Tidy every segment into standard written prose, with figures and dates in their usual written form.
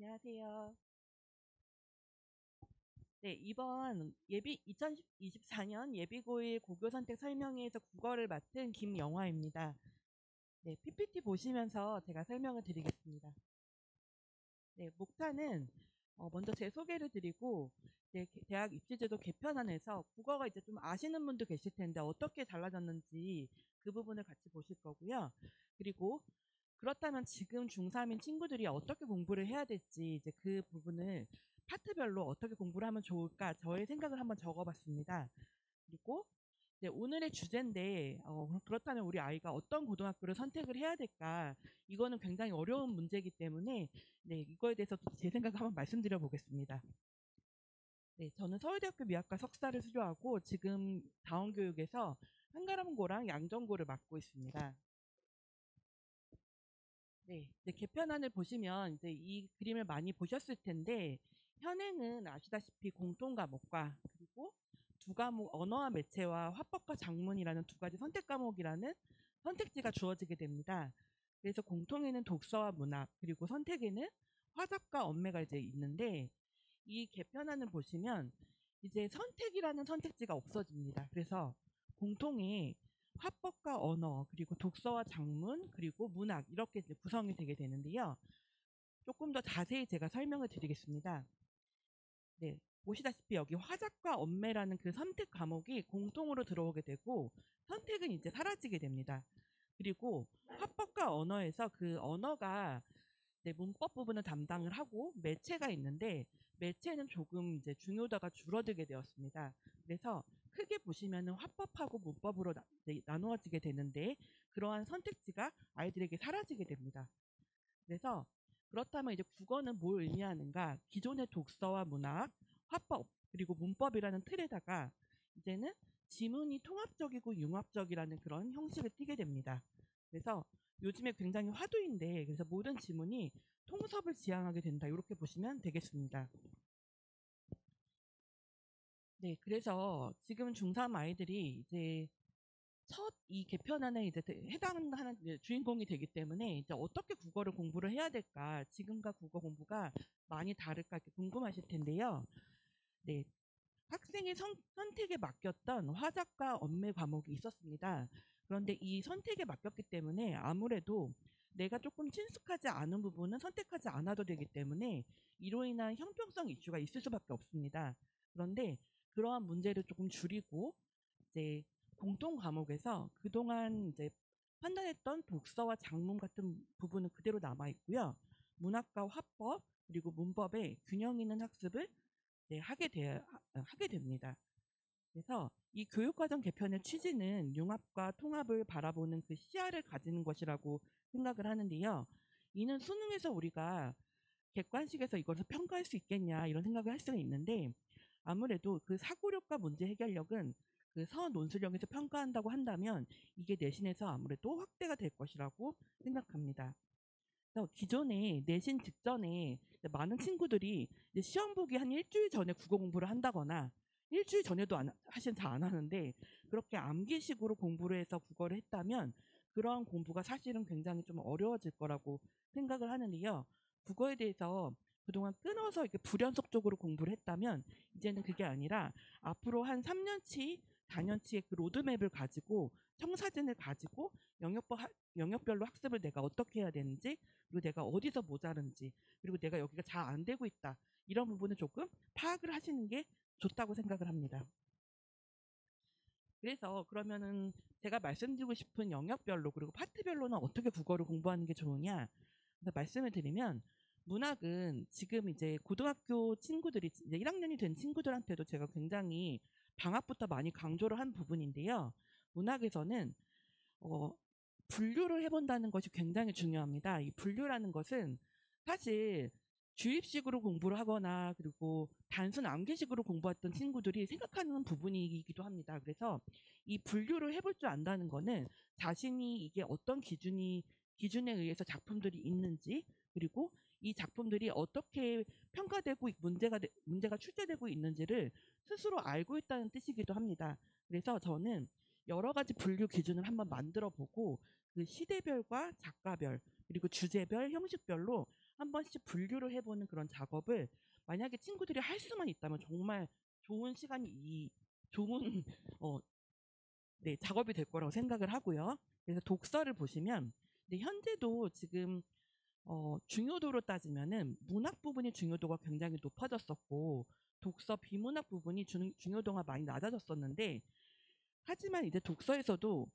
안녕하세요. 네, 이번 예비 2024년 예비고일 고교 선택 설명회에서 국어를 맡은 김영화입니다. 네, PPT 보시면서 제가 설명을 드리겠습니다. 네, 목차는 먼저 제 소개를 드리고 대학 입시제도 개편안에서 국어가 이제 좀 아시는 분도 계실 텐데 어떻게 달라졌는지 그 부분을 같이 보실 거고요. 그리고 그렇다면 지금 중3인 친구들이 어떻게 공부를 해야 될지 이제 그 부분을 파트별로 어떻게 공부를 하면 좋을까 저의 생각을 한번 적어봤습니다. 그리고 이제 오늘의 주제인데 그렇다면 우리 아이가 어떤 고등학교를 선택을 해야 될까? 이거는 굉장히 어려운 문제이기 때문에 네, 이거에 대해서 제 생각을 한번 말씀드려 보겠습니다. 네, 저는 서울대학교 미학과 석사를 수료하고 지금 다원교육에서 한가람고랑 양정고를 맡고 있습니다. 네, 이제 개편안을 보시면 이제 이 그림을 많이 보셨을 텐데 현행은 아시다시피 공통 과목과 그리고 두 과목 언어와 매체와 화법과 작문이라는 두 가지 선택 과목이라는 선택지가 주어지게 됩니다. 그래서 공통에는 독서와 문학 그리고 선택에는 화작과 언매가 이제 있는데 이 개편안을 보시면 이제 선택이라는 선택지가 없어집니다. 그래서 공통에 화법과 언어 그리고 독서와 작문 그리고 문학 이렇게 이제 구성이 되게 되는데요. 조금 더 자세히 제가 설명을 드리겠습니다. 네, 보시다시피 여기 화작과 언매라는 그 선택 과목이 공통으로 들어오게 되고 선택은 이제 사라지게 됩니다. 그리고 화법과 언어에서 그 언어가 문법 부분을 담당을 하고 매체가 있는데 매체는 조금 이제 중요도가 줄어들게 되었습니다. 그래서 크게 보시면은 화법하고 문법으로 나누어지게 되는데 그러한 선택지가 아이들에게 사라지게 됩니다. 그래서 그렇다면 이제 국어는 뭘 의미하는가? 기존의 독서와 문학, 화법 그리고 문법이라는 틀에다가 이제는 지문이 통합적이고 융합적이라는 그런 형식을 띠게 됩니다. 그래서 요즘에 굉장히 화두인데 그래서 모든 지문이 통섭을 지향하게 된다. 이렇게 보시면 되겠습니다. 네, 그래서 지금 중3 아이들이 이제 첫 이 개편안에 이제 해당하는 주인공이 되기 때문에 이제 어떻게 국어를 공부를 해야 될까? 지금과 국어 공부가 많이 다를까 이렇게 궁금하실 텐데요. 네, 학생의 선택에 맡겼던 화작과 언매 과목이 있었습니다. 그런데 이 선택에 맡겼기 때문에 아무래도 내가 조금 친숙하지 않은 부분은 선택하지 않아도 되기 때문에 이로 인한 형평성 이슈가 있을 수밖에 없습니다. 그런데 그러한 문제를 조금 줄이고 이제 공통 과목에서 그동안 이제 판단했던 독서와 작문 같은 부분은 그대로 남아 있고요. 문학과 화법 그리고 문법의 균형 있는 학습을 하게 됩니다. 그래서 이 교육과정 개편의 취지는 융합과 통합을 바라보는 그 시야를 가지는 것이라고 생각을 하는데요. 이는 수능에서 우리가 객관식에서 이것을 평가할 수 있겠냐 이런 생각을 할 수가 있는데 아무래도 그 사고력과 문제 해결력은 그 서논술력에서 평가한다고 한다면 이게 내신에서 아무래도 확대가 될 것이라고 생각합니다. 그래서 기존에 내신 직전에 많은 친구들이 이제 시험 보기 한 일주일 전에 국어 공부를 한다거나 일주일 전에도 하시는 잘 안 하는데 그렇게 암기식으로 공부를 해서 국어를 했다면 그러한 공부가 사실은 굉장히 좀 어려워질 거라고 생각을 하는데요. 국어에 대해서 그동안 끊어서 이렇게 불연속적으로 공부를 했다면 이제는 그게 아니라 앞으로 한 3년치, 4년치의 그 로드맵을 가지고 청사진을 가지고 영역별로 학습을 내가 어떻게 해야 되는지 그리고 내가 어디서 모자른지 그리고 내가 여기가 잘 안 되고 있다 이런 부분을 조금 파악을 하시는 게 좋다고 생각을 합니다. 그래서 그러면은 제가 말씀드리고 싶은 영역별로 그리고 파트별로는 어떻게 국어를 공부하는 게 좋으냐 말씀을 드리면 문학은 지금 이제 고등학교 친구들이 이제 1학년이 된 친구들한테도 제가 굉장히 방학부터 많이 강조를 한 부분인데요. 문학에서는 분류를 해본다는 것이 굉장히 중요합니다. 이 분류라는 것은 사실 주입식으로 공부를 하거나 그리고 단순 암기식으로 공부했던 친구들이 생각하는 부분이기도 합니다. 그래서 이 분류를 해볼 줄 안다는 거는 자신이 이게 어떤 기준에 의해서 작품들이 있는지 그리고 이 작품들이 어떻게 평가되고 문제가 출제되고 있는지를 스스로 알고 있다는 뜻이기도 합니다. 그래서 저는 여러 가지 분류 기준을 한번 만들어 보고 그 시대별과 작가별 그리고 주제별 형식별로 한 번씩 분류를 해보는 그런 작업을 만약에 친구들이 할 수만 있다면 정말 좋은 시간이 좋은 어, 네, 작업이 될 거라고 생각을 하고요. 그래서 독서를 보시면 현재도 지금 중요도로 따지면은 문학 부분의 중요도가 굉장히 높아졌었고 독서 비문학 부분이 중요도가 많이 낮아졌었는데, 하지만 이제 독서에서도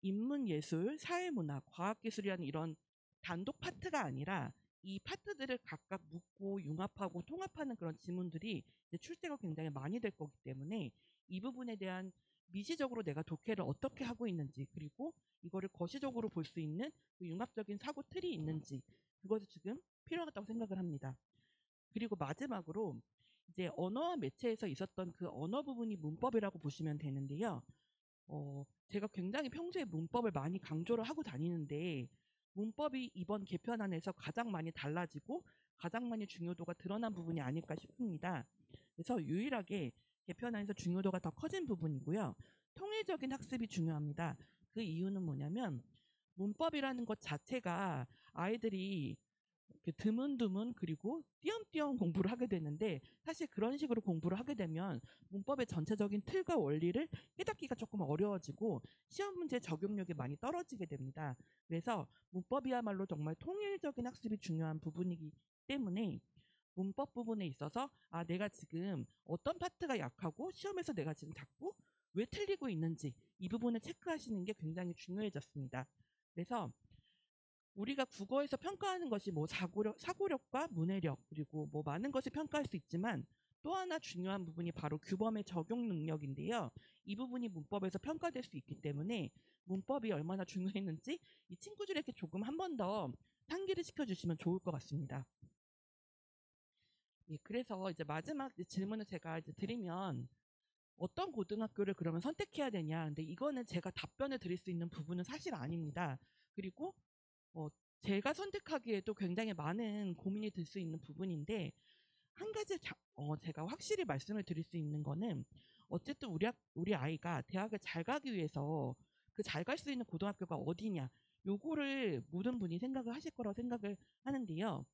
인문예술, 사회문학, 과학기술이라는 이런 단독 파트가 아니라 이 파트들을 각각 묶고 융합하고 통합하는 그런 지문들이 이제 출제가 굉장히 많이 될 거기 때문에 이 부분에 대한 미시적으로 내가 독해를 어떻게 하고 있는지, 그리고 이거를 거시적으로 볼 수 있는 그 융합적인 사고 틀이 있는지, 그것이 지금 필요하다고 생각을 합니다. 그리고 마지막으로 이제 언어와 매체에서 있었던 그 언어 부분이 문법이라고 보시면 되는데요. 제가 굉장히 평소에 문법을 많이 강조를 하고 다니는데 문법이 이번 개편안에서 가장 많이 달라지고 가장 많이 중요도가 드러난 부분이 아닐까 싶습니다. 그래서 유일하게 개편안에서 중요도가 더 커진 부분이고요. 통일적인 학습이 중요합니다. 그 이유는 뭐냐면 문법이라는 것 자체가 아이들이 이렇게 드문드문 그리고 띄엄띄엄 공부를 하게 되는데, 사실 그런 식으로 공부를 하게 되면 문법의 전체적인 틀과 원리를 깨닫기가 조금 어려워지고 시험 문제 적용력이 많이 떨어지게 됩니다. 그래서 문법이야말로 정말 통일적인 학습이 중요한 부분이기 때문에 문법 부분에 있어서 내가 지금 어떤 파트가 약하고 시험에서 내가 지금 자꾸 왜 틀리고 있는지 이 부분을 체크하시는 게 굉장히 중요해졌습니다. 그래서 우리가 국어에서 평가하는 것이 뭐 사고력과 문해력 그리고 뭐 많은 것을 평가할 수 있지만 또 하나 중요한 부분이 바로 규범의 적용 능력인데요. 이 부분이 문법에서 평가될 수 있기 때문에 문법이 얼마나 중요했는지 이 친구들에게 조금 한 번 더 상기를 시켜주시면 좋을 것 같습니다. 예, 그래서 이제 마지막 질문을 제가 이제 드리면 어떤 고등학교를 그러면 선택해야 되냐. 근데 이거는 제가 답변을 드릴 수 있는 부분은 사실 아닙니다. 그리고 어, 제가 선택하기에도 굉장히 많은 고민이 들 수 있는 부분인데, 한 가지 제가 확실히 말씀을 드릴 수 있는 거는 어쨌든 우리 아이가 대학을 잘 가기 위해서 그 잘 갈 수 있는 고등학교가 어디냐, 요거를 모든 분이 생각을 하실 거라고 생각을 하는데요.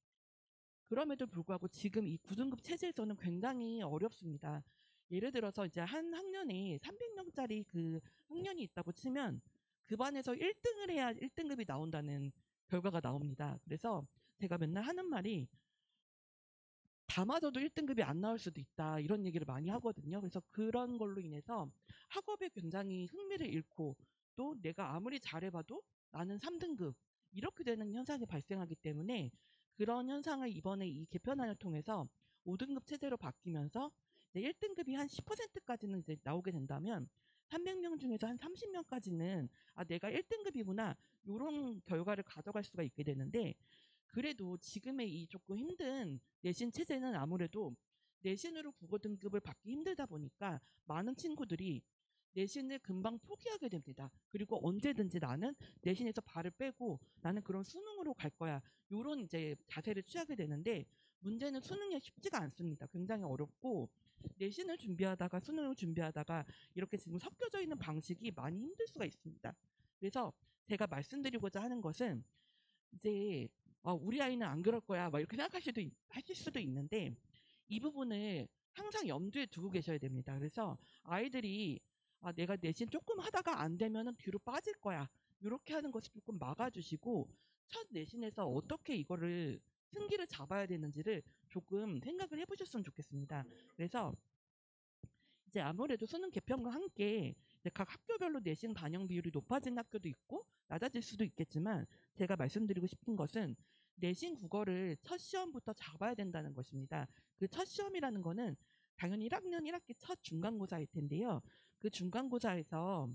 그럼에도 불구하고 지금 이 9등급 체제에서는 굉장히 어렵습니다. 예를 들어서 이제 한 학년에 300명짜리 그 학년이 있다고 치면 그 반에서 1등을 해야 1등급이 나온다는 결과가 나옵니다. 그래서 제가 맨날 하는 말이 다 맞아도 1등급이 안 나올 수도 있다, 이런 얘기를 많이 하거든요. 그래서 그런 걸로 인해서 학업에 굉장히 흥미를 잃고 또 내가 아무리 잘해봐도 나는 3등급 이렇게 되는 현상이 발생하기 때문에 그런 현상을 이번에 이 개편안을 통해서 5등급 체제로 바뀌면서 1등급이 한 10%까지는 이제 나오게 된다면 300명 중에서 한 30명까지는 내가 1등급이구나 이런 결과를 가져갈 수가 있게 되는데, 그래도 지금의 이 조금 힘든 내신 체제는 아무래도 내신으로 국어 등급을 받기 힘들다 보니까 많은 친구들이 내신을 금방 포기하게 됩니다. 그리고 언제든지 나는 내신에서 발을 빼고 나는 그런 수능으로 갈 거야, 이런 이제 자세를 취하게 되는데, 문제는 수능이 쉽지가 않습니다. 굉장히 어렵고 내신을 준비하다가 수능을 준비하다가 이렇게 지금 섞여져 있는 방식이 많이 힘들 수가 있습니다. 그래서 제가 말씀드리고자 하는 것은 이제 우리 아이는 안 그럴 거야 막 이렇게 하실 수도 있는데, 이 부분을 항상 염두에 두고 계셔야 됩니다. 그래서 아이들이 내가 내신 조금 하다가 안 되면은 뒤로 빠질 거야, 이렇게 하는 것을 조금 막아주시고 첫 내신에서 어떻게 이거를 승기를 잡아야 되는지를 조금 생각을 해보셨으면 좋겠습니다. 그래서 이제 아무래도 수능 개편과 함께 이제 각 학교별로 내신 반영 비율이 높아진 학교도 있고 낮아질 수도 있겠지만, 제가 말씀드리고 싶은 것은 내신 국어를 첫 시험부터 잡아야 된다는 것입니다. 그 첫 시험이라는 거는 당연히 1학년 1학기 첫 중간고사일 텐데요. 그 중간고사에서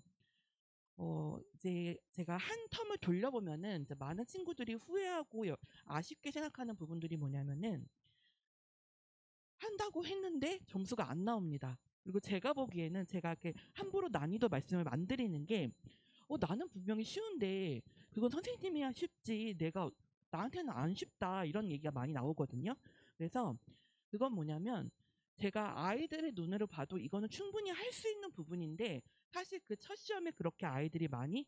이제 제가 한 텀을 돌려보면은 이제 많은 친구들이 후회하고 아쉽게 생각하는 부분들이 뭐냐면은 한다고 했는데 점수가 안 나옵니다. 그리고 제가 보기에는 제가 이렇게 함부로 난이도 말씀을 안 드리는 게 나는 분명히 쉬운데 그건 선생님이야 쉽지 나한테는 안 쉽다, 이런 얘기가 많이 나오거든요. 그래서 그건 뭐냐면 제가 아이들의 눈으로 봐도 이거는 충분히 할 수 있는 부분인데 사실 그 첫 시험에 그렇게 아이들이 많이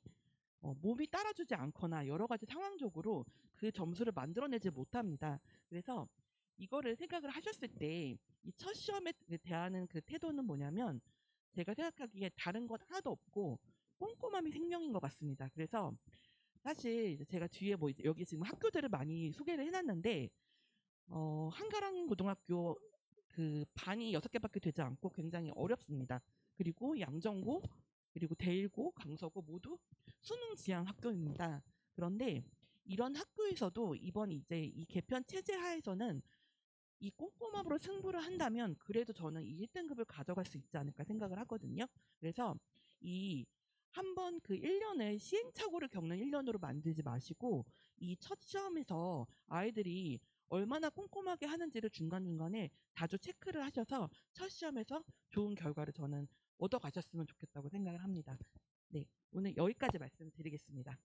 몸이 따라주지 않거나 여러 가지 상황적으로 그 점수를 만들어내지 못합니다. 그래서 이거를 생각을 하셨을 때 이 첫 시험에 대하는 그 태도는 뭐냐면 제가 생각하기에 다른 것 하나도 없고 꼼꼼함이 생명인 것 같습니다. 그래서 사실 이제 제가 뒤에 뭐 이제 여기 지금 학교들을 많이 소개를 해놨는데 한가랑 고등학교 그 반이 6개밖에 되지 않고 굉장히 어렵습니다. 그리고 양정고 그리고 대일고 강서고 모두 수능 지향 학교입니다. 그런데 이런 학교에서도 이번 이제 이 개편 체제 하에서는 이 꼼꼼함으로 승부를 한다면 그래도 저는 이 1등급을 가져갈 수 있지 않을까 생각을 하거든요. 그래서 이 한번 그 1년을 시행착오를 겪는 1년으로 만들지 마시고 이 첫 시험에서 아이들이 얼마나 꼼꼼하게 하는지를 중간중간에 자주 체크를 하셔서 첫 시험에서 좋은 결과를 저는 얻어가셨으면 좋겠다고 생각을 합니다. 네, 오늘 여기까지 말씀드리겠습니다.